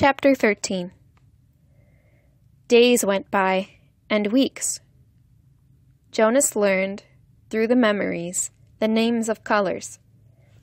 Chapter 13. Days went by, and weeks. Jonas learned, through the memories, the names of colors,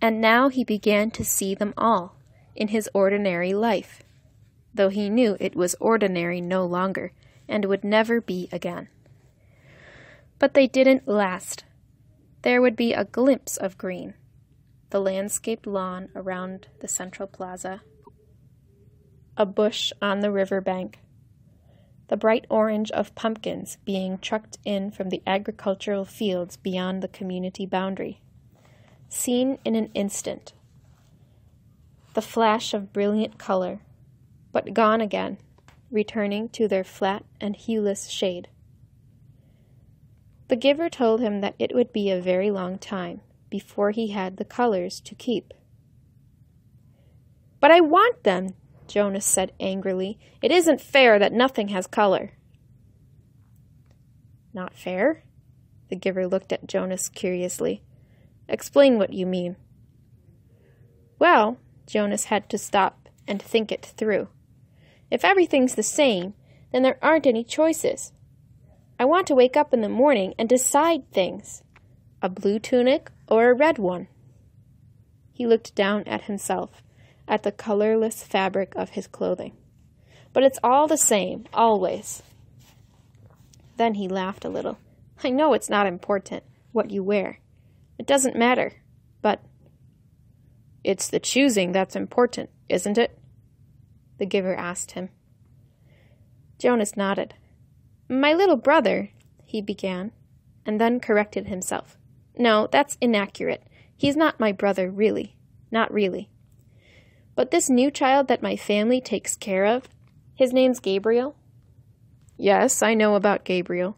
and now he began to see them all in his ordinary life, though he knew it was ordinary no longer and would never be again. But they didn't last. There would be a glimpse of green, the landscaped lawn around the central plaza, a bush on the riverbank, the bright orange of pumpkins being trucked in from the agricultural fields beyond the community boundary, seen in an instant, the flash of brilliant color, but gone again, returning to their flat and hueless shade. The giver told him that it would be a very long time before he had the colors to keep. "But I want them," Jonas said angrily. "It isn't fair that nothing has color." "Not fair?" The giver looked at Jonas curiously. "Explain what you mean." "Well," Jonas had to stop and think it through. "If everything's the same, then there aren't any choices. I want to wake up in the morning and decide things. A blue tunic or a red one." He looked down at himself, at the colorless fabric of his clothing. "But it's all the same, always." Then he laughed a little. "I know it's not important, what you wear. It doesn't matter, but—" "It's the choosing that's important, isn't it?" the giver asked him. Jonas nodded. "My little brother," he began, and then corrected himself. "No, that's inaccurate. He's not my brother, really. Not really. But this new child that my family takes care of, his name's Gabriel." "Yes, I know about Gabriel."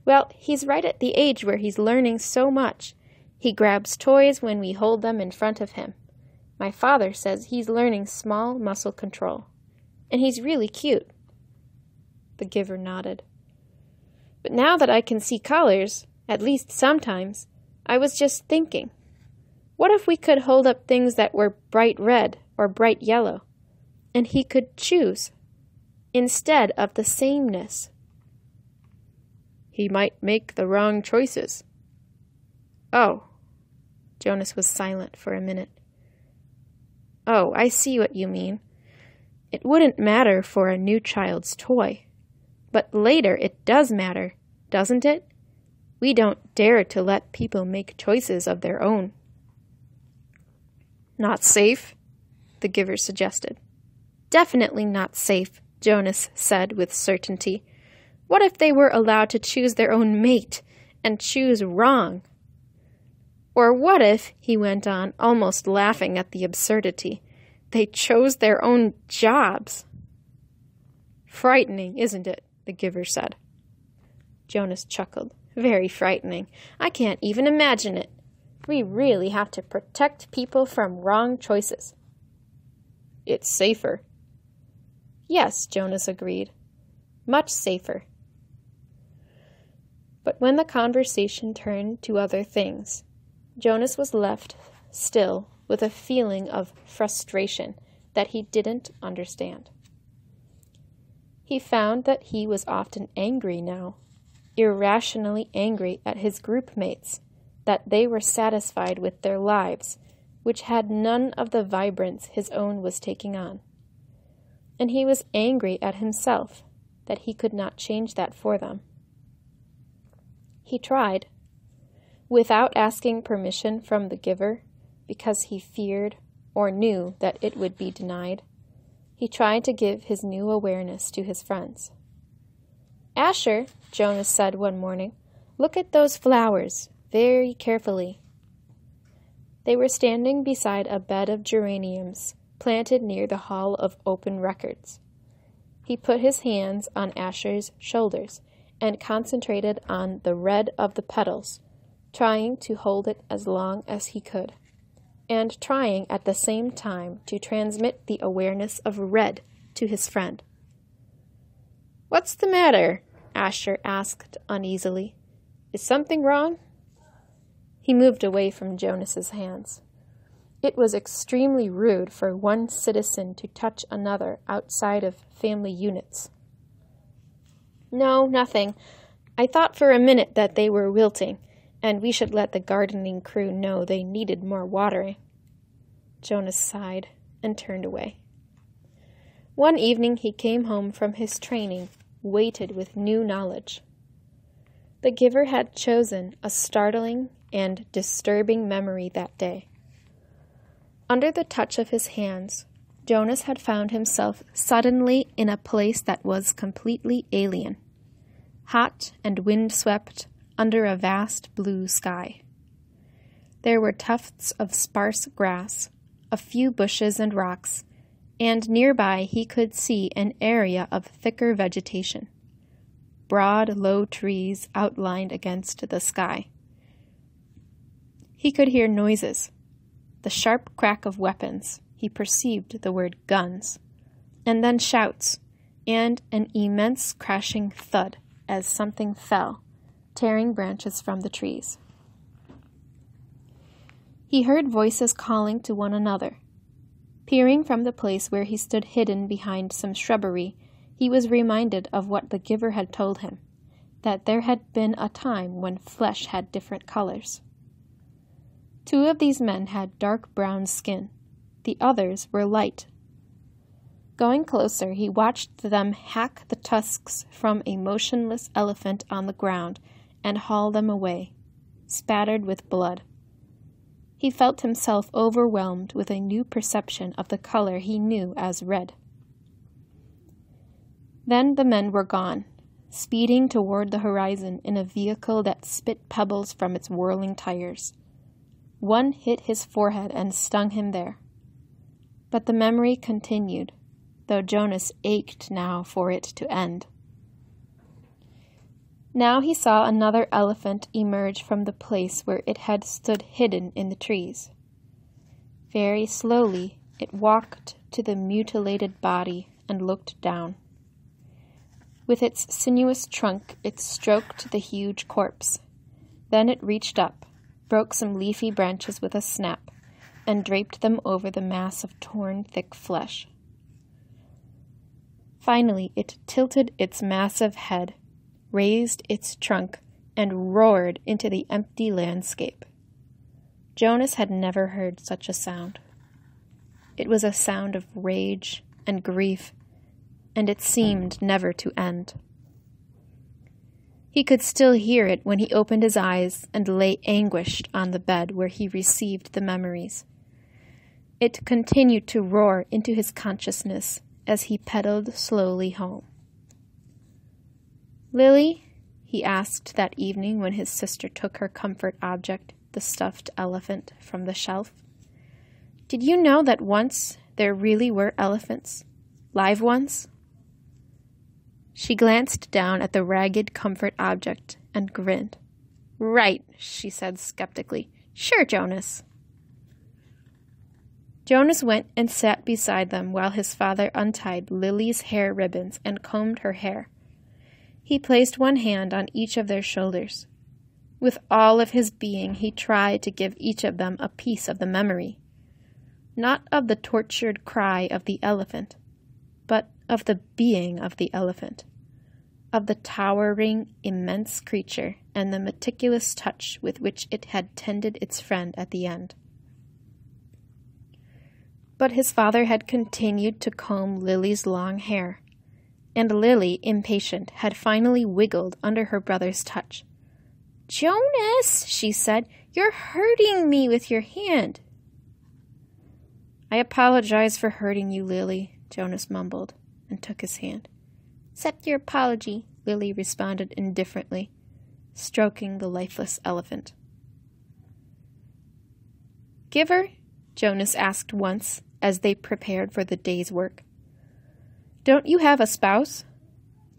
"Well, he's right at the age where he's learning so much. He grabs toys when we hold them in front of him. My father says he's learning small muscle control. And he's really cute." The giver nodded. "But now that I can see colors, at least sometimes, I was just thinking, what if we could hold up things that were bright red or bright yellow, and he could choose, instead of the sameness?" "He might make the wrong choices." "Oh." Jonas was silent for a minute. "Oh, I see what you mean. It wouldn't matter for a new child's toy. But later it does matter, doesn't it? We don't dare to let people make choices of their own." "Not safe?" the giver suggested. "Definitely not safe," Jonas said with certainty. "What if they were allowed to choose their own mate, and choose wrong? Or what if," he went on, almost laughing at the absurdity, "they chose their own jobs?" "Frightening, isn't it?" the giver said. Jonas chuckled. "Very frightening. I can't even imagine it. We really have to protect people from wrong choices." "It's safer." "Yes," Jonas agreed. "Much safer." But when the conversation turned to other things, Jonas was left still with a feeling of frustration that he didn't understand. He found that he was often angry now, irrationally angry at his group mates, that they were satisfied with their lives, which had none of the vibrance his own was taking on. And he was angry at himself, that he could not change that for them. He tried, without asking permission from the giver, because he feared or knew that it would be denied. He tried to give his new awareness to his friends. "Asher," Jonas said one morning, "look at those flowers, very carefully." They were standing beside a bed of geraniums, planted near the Hall of Open Records. He put his hands on Asher's shoulders and concentrated on the red of the petals, trying to hold it as long as he could, and trying at the same time to transmit the awareness of red to his friend. "What's the matter?" Asher asked uneasily. "Is something wrong?" He moved away from Jonas's hands. It was extremely rude for one citizen to touch another outside of family units. No, nothing. I thought for a minute that they were wilting, and we should let the gardening crew know they needed more watering. Jonas sighed and turned away. One evening he came home from his training, weighted with new knowledge. The giver had chosen a startling and disturbing memory that day. Under the touch of his hands, Jonas had found himself suddenly in a place that was completely alien, hot and windswept under a vast blue sky. There were tufts of sparse grass, a few bushes and rocks, and nearby he could see an area of thicker vegetation, broad, low trees outlined against the sky. He could hear noises, the sharp crack of weapons. He perceived the word guns, and then shouts, and an immense crashing thud as something fell, tearing branches from the trees. He heard voices calling to one another. Peering from the place where he stood hidden behind some shrubbery, he was reminded of what the giver had told him, that there had been a time when flesh had different colors. 2 of these men had dark brown skin. The others were light. Going closer, he watched them hack the tusks from a motionless elephant on the ground and haul them away, spattered with blood. He felt himself overwhelmed with a new perception of the color he knew as red. Then the men were gone, speeding toward the horizon in a vehicle that spit pebbles from its whirling tires. One hit his forehead and stung him there. But the memory continued, though Jonas ached now for it to end. Now he saw another elephant emerge from the place where it had stood hidden in the trees. Very slowly it walked to the mutilated body and looked down. With its sinuous trunk it stroked the huge corpse. Then it reached up, broke some leafy branches with a snap, and draped them over the mass of torn, thick flesh. Finally it tilted its massive head, raised its trunk, and roared into the empty landscape. Jonas had never heard such a sound. It was a sound of rage and grief, and it seemed never to end. He could still hear it when he opened his eyes and lay anguished on the bed where he received the memories. It continued to roar into his consciousness as he pedaled slowly home. "Lily," he asked that evening when his sister took her comfort object, the stuffed elephant, from the shelf, "did you know that once there really were elephants? Live ones?" She glanced down at the ragged comfort object and grinned. "Right," she said skeptically. "Sure, Jonas." Jonas went and sat beside them while his father untied Lily's hair ribbons and combed her hair. He placed one hand on each of their shoulders. With all of his being, he tried to give each of them a piece of the memory, not of the tortured cry of the elephant, but of the being of the elephant, of the towering, immense creature and the meticulous touch with which it had tended its friend at the end. But his father had continued to comb Lily's long hair, and Lily, impatient, had finally wiggled under her brother's touch. "Jonas," she said, "you're hurting me with your hand." "I apologize for hurting you, Lily," Jonas mumbled, and took his hand. "Accept your apology," Lily responded indifferently, stroking the lifeless elephant. "Giver?" Jonas asked once, as they prepared for the day's work. "Don't you have a spouse?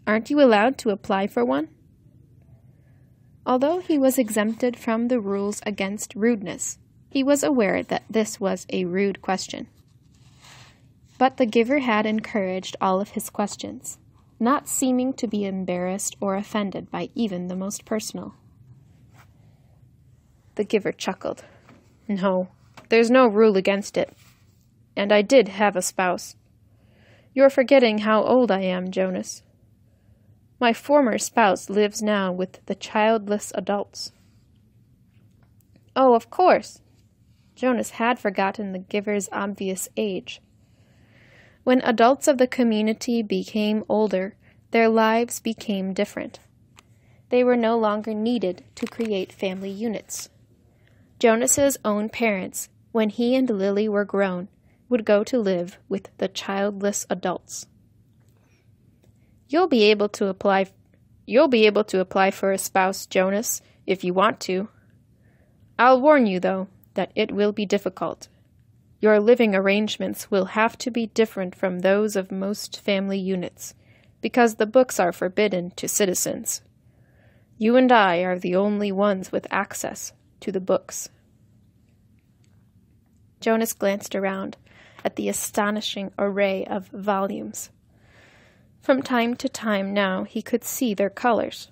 Aren't you allowed to apply for one?" Although he was exempted from the rules against rudeness, he was aware that this was a rude question. But the giver had encouraged all of his questions, not seeming to be embarrassed or offended by even the most personal. The giver chuckled. "No, there's no rule against it. And I did have a spouse. You're forgetting how old I am, Jonas. My former spouse lives now with the childless adults. Oh, of course. Jonas had forgotten the giver's obvious age. When adults of the community became older, their lives became different. They were no longer needed to create family units. Jonas's own parents, when he and Lily were grown, would go to live with the childless adults. You'll be able to apply for a spouse, Jonas, if you want to. I'll warn you, though, that it will be difficult. Your living arrangements will have to be different from those of most family units, because the books are forbidden to citizens. You and I are the only ones with access to the books. Jonas glanced around at the astonishing array of volumes. From time to time now he could see their colors.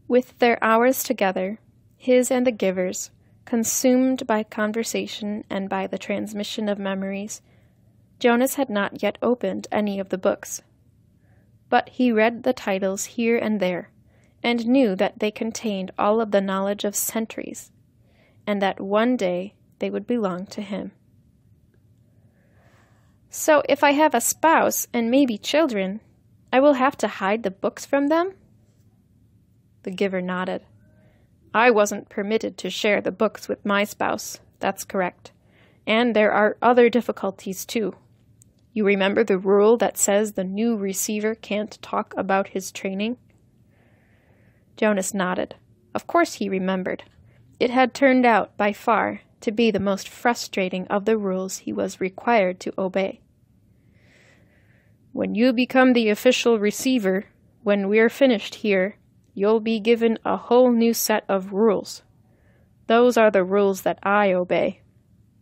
With their hours together, his and the giver's, consumed by conversation and by the transmission of memories, Jonas had not yet opened any of the books. But he read the titles here and there, and knew that they contained all of the knowledge of centuries, and that one day they would belong to him. So if I have a spouse and maybe children, I will have to hide the books from them? The giver nodded. I wasn't permitted to share the books with my spouse, that's correct. And there are other difficulties too. You remember the rule that says the new receiver can't talk about his training? Jonas nodded. Of course he remembered. It had turned out, by far, to be the most frustrating of the rules he was required to obey. When you become the official receiver, when we're finished here, you'll be given a whole new set of rules. Those are the rules that I obey.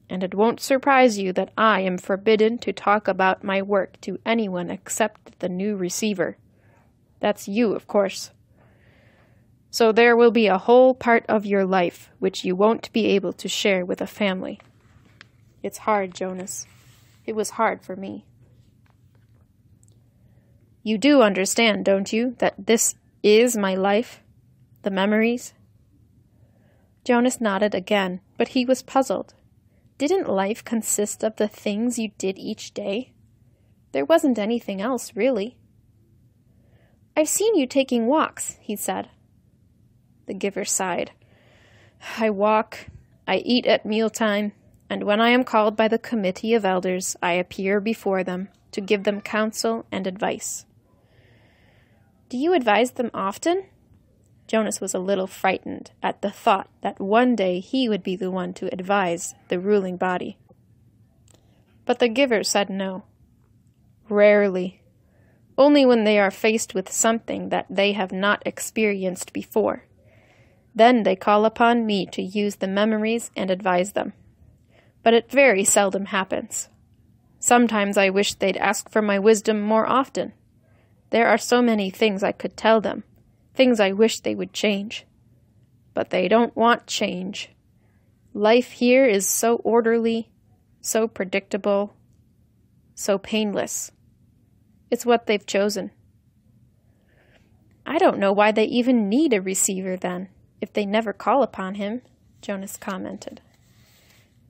And it won't surprise you that I am forbidden to talk about my work to anyone except the new receiver. That's you, of course. So there will be a whole part of your life which you won't be able to share with a family. It's hard, Jonas. It was hard for me. You do understand, don't you, that this is my life? The memories? Jonas nodded again, but he was puzzled. Didn't life consist of the things you did each day? There wasn't anything else, really. I've seen you taking walks, he said. The giver sighed. I walk, I eat at mealtime, and when I am called by the committee of elders, I appear before them to give them counsel and advice. Do you advise them often? Jonas was a little frightened at the thought that one day he would be the one to advise the ruling body. But the giver said no. Rarely. Only when they are faced with something that they have not experienced before. Then they call upon me to use the memories and advise them. But it very seldom happens. Sometimes I wish they'd ask for my wisdom more often. There are so many things I could tell them, things I wish they would change. But they don't want change. Life here is so orderly, so predictable, so painless. It's what they've chosen. I don't know why they even need a receiver then, if they never call upon him, Jonas commented.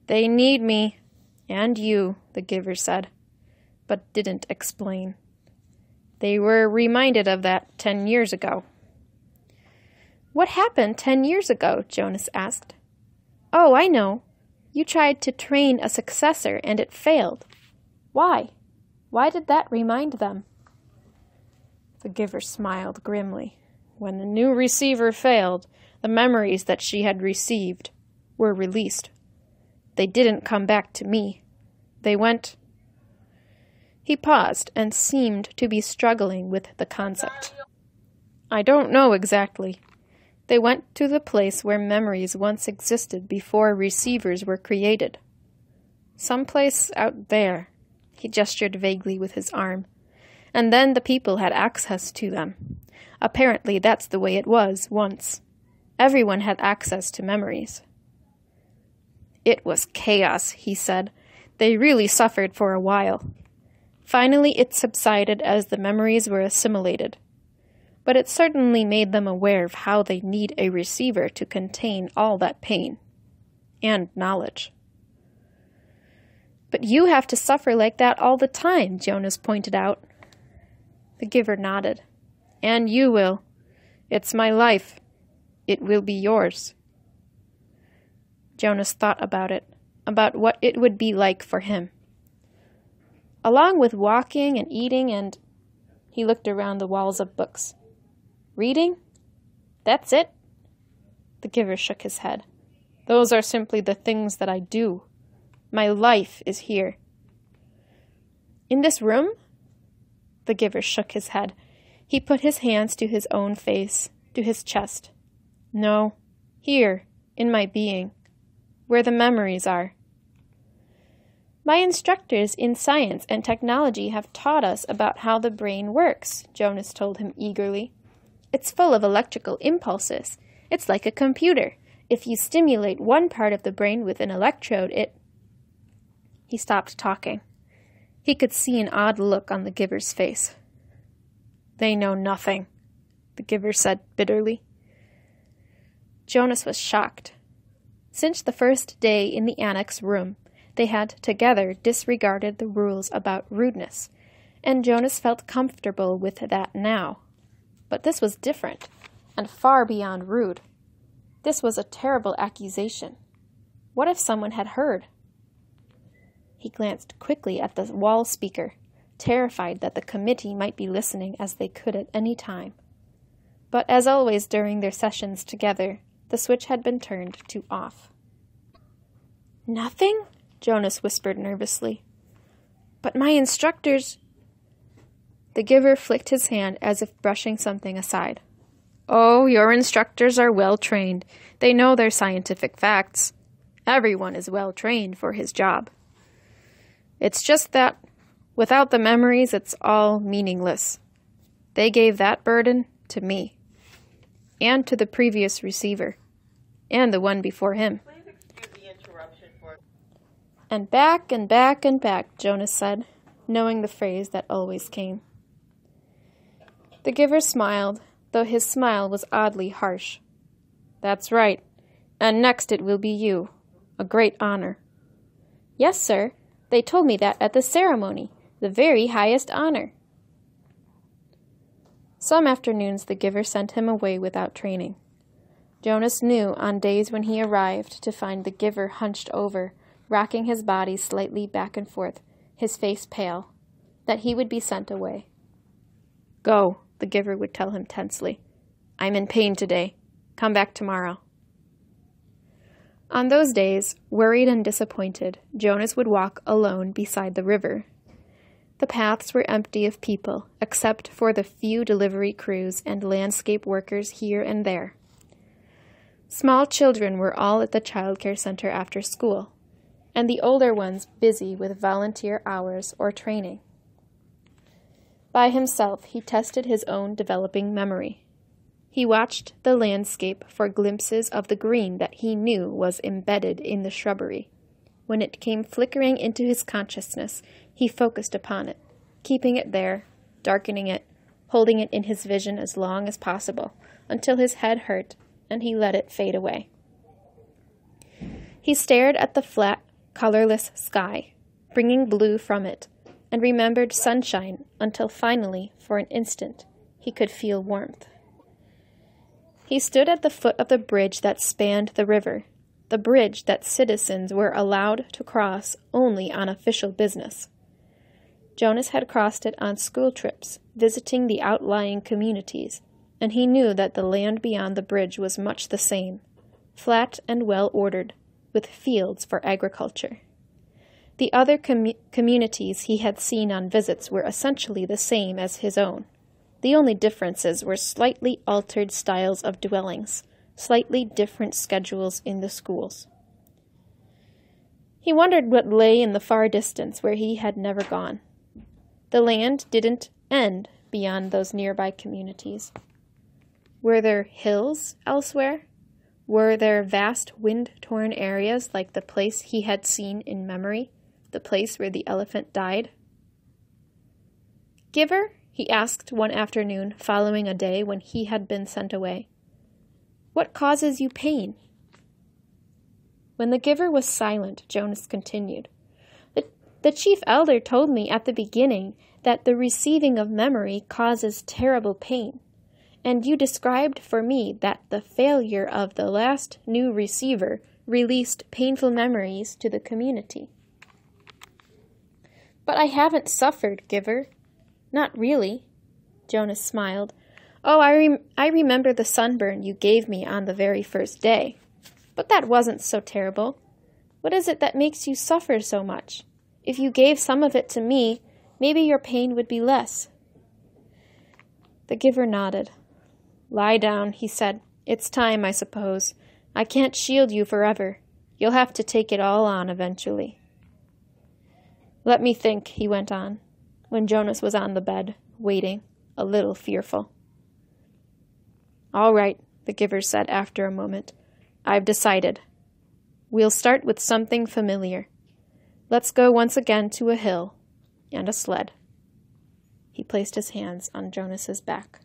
They need me, and you, the giver said, but didn't explain. They were reminded of that 10 years ago. What happened 10 years ago? Jonas asked. Oh, I know. You tried to train a successor and it failed. Why? Why did that remind them? The giver smiled grimly. When the new receiver failed, the memories that she had received were released. They didn't come back to me. They went... He paused and seemed to be struggling with the concept. I don't know exactly. They went to the place where memories once existed before receivers were created. Someplace out there, he gestured vaguely with his arm. And then the people had access to them. Apparently that's the way it was once. Everyone had access to memories. It was chaos, he said. They really suffered for a while. Finally, it subsided as the memories were assimilated. But it certainly made them aware of how they need a receiver to contain all that pain and knowledge. But you have to suffer like that all the time, Jonas pointed out. The giver nodded. And you will. It's my life. It will be yours. Jonas thought about it, about what it would be like for him. Along with walking and eating and... He looked around the walls of books. Reading? That's it? The giver shook his head. Those are simply the things that I do. My life is here. In this room? The giver shook his head. He put his hands to his own face, to his chest. No, here, in my being, where the memories are. My instructors in science and technology have taught us about how the brain works, Jonas told him eagerly. It's full of electrical impulses. It's like a computer. If you stimulate one part of the brain with an electrode, it... He stopped talking. He could see an odd look on the giver's face. They know nothing, the giver said bitterly. Jonas was shocked. Since the first day in the annex room, they had together disregarded the rules about rudeness, and Jonas felt comfortable with that now. But this was different, and far beyond rude. This was a terrible accusation. What if someone had heard? He glanced quickly at the wall speaker, terrified that the committee might be listening as they could at any time. But as always during their sessions together, the switch had been turned to off. Nothing? Jonas whispered nervously. But my instructors... The giver flicked his hand as if brushing something aside. Oh, your instructors are well trained. They know their scientific facts. Everyone is well trained for his job. It's just that, without the memories, it's all meaningless. They gave that burden to me, and to the previous receiver, and the one before him. Please excuse the interruption for... And back and back and back, Jonas said, knowing the phrase that always came. The giver smiled, though his smile was oddly harsh. That's right, and next it will be you. A great honor. Yes, sir. They told me that at the ceremony, the very highest honor. Some afternoons the giver sent him away without training. Jonas knew on days when he arrived to find the giver hunched over, rocking his body slightly back and forth, his face pale, that he would be sent away. Go, the giver would tell him tensely. I'm in pain today. Come back tomorrow. On those days, worried and disappointed, Jonas would walk alone beside the river. The paths were empty of people, except for the few delivery crews and landscape workers here and there. Small children were all at the childcare center after school, and the older ones busy with volunteer hours or training. By himself, he tested his own developing memory. He watched the landscape for glimpses of the green that he knew was embedded in the shrubbery. When it came flickering into his consciousness, he focused upon it, keeping it there, darkening it, holding it in his vision as long as possible, until his head hurt, and he let it fade away. He stared at the flat, colorless sky, bringing blue from it, and remembered sunshine until finally, for an instant, he could feel warmth. He stood at the foot of the bridge that spanned the river, the bridge that citizens were allowed to cross only on official business. Jonas had crossed it on school trips, visiting the outlying communities, and he knew that the land beyond the bridge was much the same, flat and well-ordered, with fields for agriculture. The other communities he had seen on visits were essentially the same as his own. The only differences were slightly altered styles of dwellings, slightly different schedules in the schools. He wondered what lay in the far distance where he had never gone. The land didn't end beyond those nearby communities. Were there hills elsewhere? Were there vast wind-torn areas like the place he had seen in memory, the place where the elephant died? Giver, he asked one afternoon following a day when he had been sent away, what causes you pain? When the giver was silent, Jonas continued, The chief elder told me at the beginning that the receiving of memory causes terrible pain, and you described for me that the failure of the last new receiver released painful memories to the community. But I haven't suffered, Giver. Not really. Jonas smiled. Oh, I remember the sunburn you gave me on the very first day. But that wasn't so terrible. What is it that makes you suffer so much? If you gave some of it to me, maybe your pain would be less. The giver nodded. Lie down, he said. It's time, I suppose. I can't shield you forever. You'll have to take it all on eventually. Let me think, he went on, when Jonas was on the bed, waiting, a little fearful. All right, the giver said after a moment. I've decided. We'll start with something familiar. Let's go once again to a hill and a sled. He placed his hands on Jonas's back.